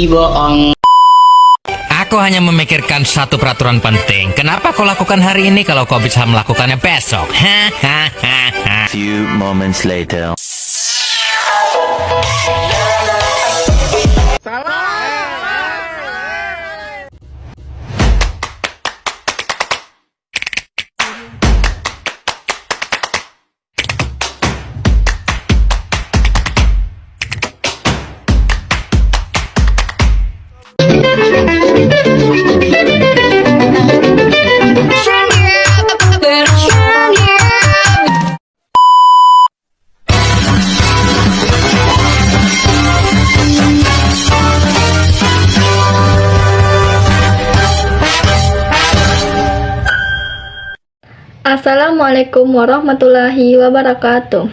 bohong. Aku hanya memikirkan satu peraturan penting. Kenapa kau lakukan hari ini kalau kau bisa melakukannya besok? Few moments later. Assalamualaikum warahmatullahi wabarakatuh.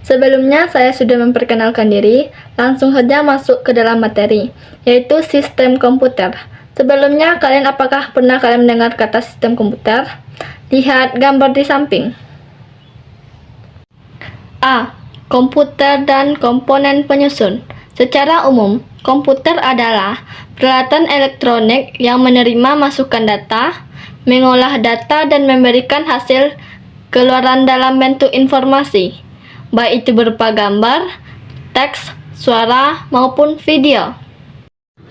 Sebelumnya saya sudah memperkenalkan diri, langsung saja masuk ke dalam materi, yaitu sistem komputer. Sebelumnya, apakah pernah kalian mendengar kata sistem komputer? Lihat gambar di samping. A. Komputer dan komponen penyusun. Secara umum, komputer adalah peralatan elektronik yang menerima masukan data, mengolah data dan memberikan hasil keluaran dalam bentuk informasi, baik itu berupa gambar, teks, suara, maupun video.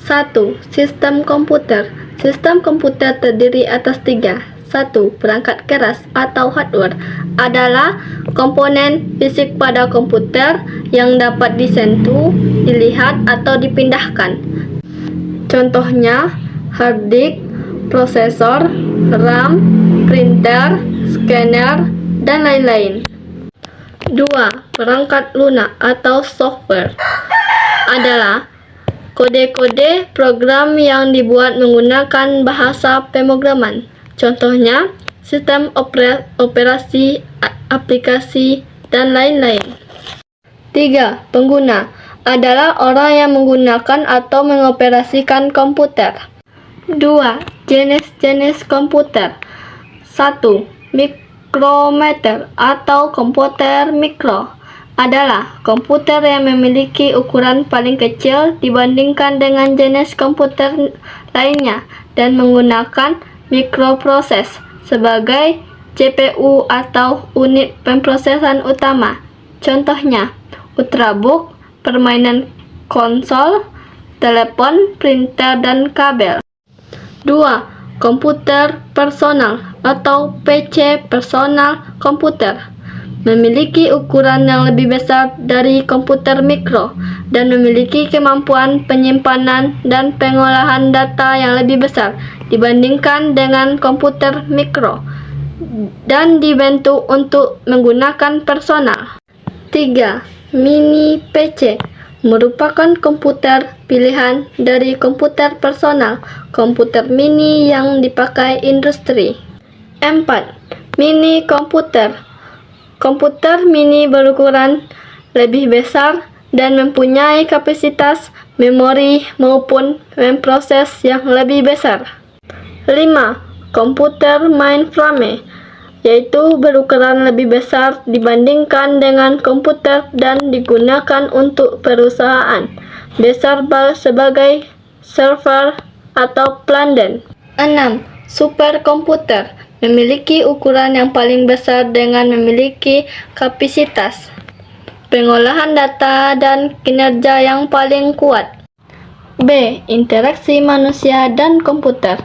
1. Sistem komputer. Sistem komputer terdiri atas 3. 1. Perangkat keras atau hardware adalah komponen fisik pada komputer yang dapat disentuh, dilihat, atau dipindahkan. Contohnya, hard disk, prosesor, RAM, printer, scanner, dan lain-lain. 2. Perangkat lunak atau software adalah kode-kode program yang dibuat menggunakan bahasa pemrograman. Contohnya, sistem operasi, aplikasi, dan lain-lain. 3. Pengguna adalah orang yang menggunakan atau mengoperasikan komputer. 2. Jenis-jenis komputer. 1. Mikrometer atau komputer mikro adalah komputer yang memiliki ukuran paling kecil dibandingkan dengan jenis komputer lainnya dan menggunakan mikroproses sebagai CPU atau unit pemrosesan utama. Contohnya, ultrabook, permainan konsol, telepon, printer, dan kabel. 2. Komputer personal atau PC personal komputer memiliki ukuran yang lebih besar dari komputer mikro dan memiliki kemampuan penyimpanan dan pengolahan data yang lebih besar dibandingkan dengan komputer mikro dan dibentuk untuk menggunakan personal. 3. Mini PC merupakan komputer pilihan dari komputer personal, komputer mini yang dipakai industri. 4. Mini komputer. Komputer mini berukuran lebih besar dan mempunyai kapasitas memori maupun memproses yang lebih besar. 5. Komputer mainframe, yaitu berukuran lebih besar dibandingkan dengan komputer dan digunakan untuk perusahaan besar sebagai server atau pelanggan. 6. Superkomputer memiliki ukuran yang paling besar dengan memiliki kapasitas pengolahan data dan kinerja yang paling kuat. B. Interaksi manusia dan komputer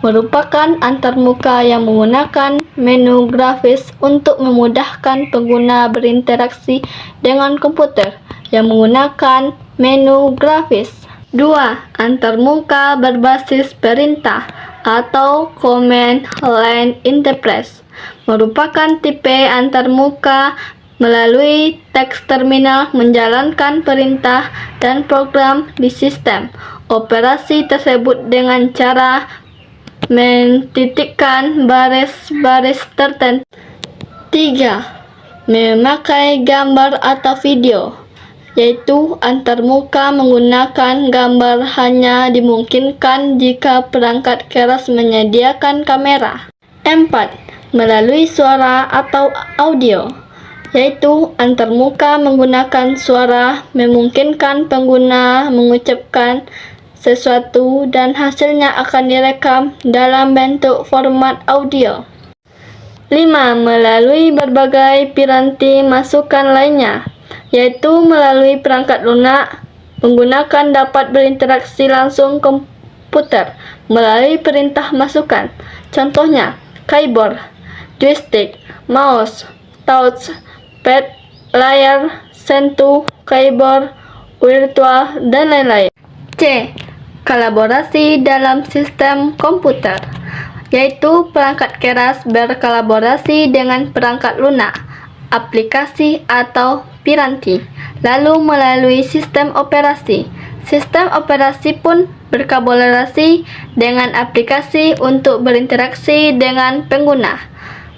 merupakan antarmuka yang menggunakan menu grafis untuk memudahkan pengguna berinteraksi dengan komputer yang menggunakan menu grafis. 2. Antarmuka berbasis perintah atau command line interface merupakan tipe antarmuka melalui teks terminal menjalankan perintah dan program di sistem operasi tersebut dengan cara mentitikkan baris-baris tertentu. 3. Memakai gambar atau video, yaitu antarmuka menggunakan gambar hanya dimungkinkan jika perangkat keras menyediakan kamera. 4. Melalui suara atau audio, yaitu antarmuka menggunakan suara memungkinkan pengguna mengucapkan sesuatu dan hasilnya akan direkam dalam bentuk format audio. 5. Melalui berbagai piranti masukan lainnya, yaitu melalui perangkat lunak, menggunakan dapat berinteraksi langsung komputer melalui perintah masukan. Contohnya, keyboard, joystick, mouse, touchpad, layar sentuh, keyboard virtual, dan lain-lain. C. Kolaborasi dalam sistem komputer, yaitu perangkat keras berkolaborasi dengan perangkat lunak, aplikasi atau piranti, lalu melalui sistem operasi. Sistem operasi pun berkolaborasi dengan aplikasi untuk berinteraksi dengan pengguna.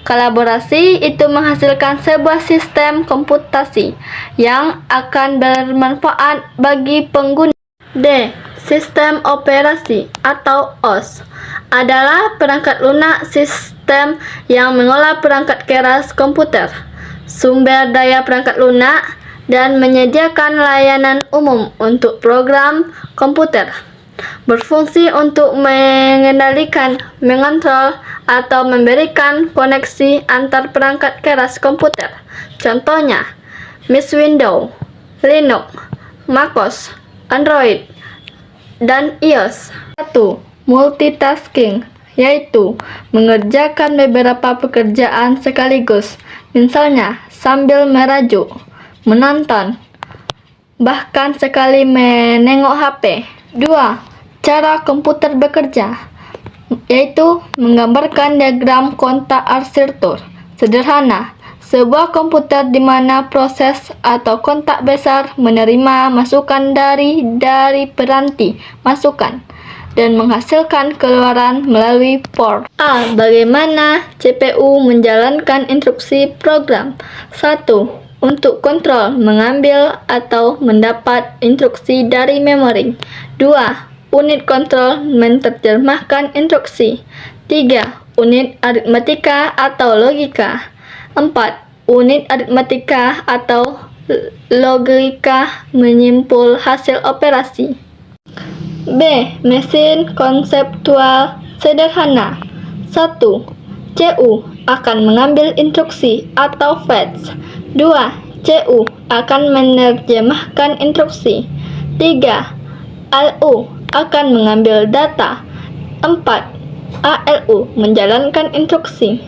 Kolaborasi itu menghasilkan sebuah sistem komputasi yang akan bermanfaat bagi pengguna. D. Sistem operasi atau OS adalah perangkat lunak sistem yang mengolah perangkat keras komputer, sumber daya perangkat lunak, dan menyediakan layanan umum untuk program komputer. Berfungsi untuk mengendalikan, mengontrol, atau memberikan koneksi antar perangkat keras komputer. Contohnya, Miss Windows, Linux, MacOS, Android, dan iOS. 1. Multitasking, yaitu mengerjakan beberapa pekerjaan sekaligus, misalnya sambil merajuk, menonton, bahkan sekali menengok HP. 2. Cara komputer bekerja, yaitu menggambarkan diagram kontak arsitektur sederhana, sebuah komputer di mana proses atau kontak besar menerima masukan dari piranti masukan dan menghasilkan keluaran melalui port. A. Bagaimana CPU menjalankan instruksi program? 1. Untuk kontrol, mengambil atau mendapat instruksi dari memori. 2. Unit kontrol menerjemahkan instruksi. 3. Unit aritmatika atau logika. 4. Unit aritmatika atau logika menyimpul hasil operasi. B. Mesin konseptual sederhana. 1. CU akan mengambil instruksi atau fetch. 2. CU akan menerjemahkan instruksi. 3. ALU akan mengambil data. 4. ALU menjalankan instruksi.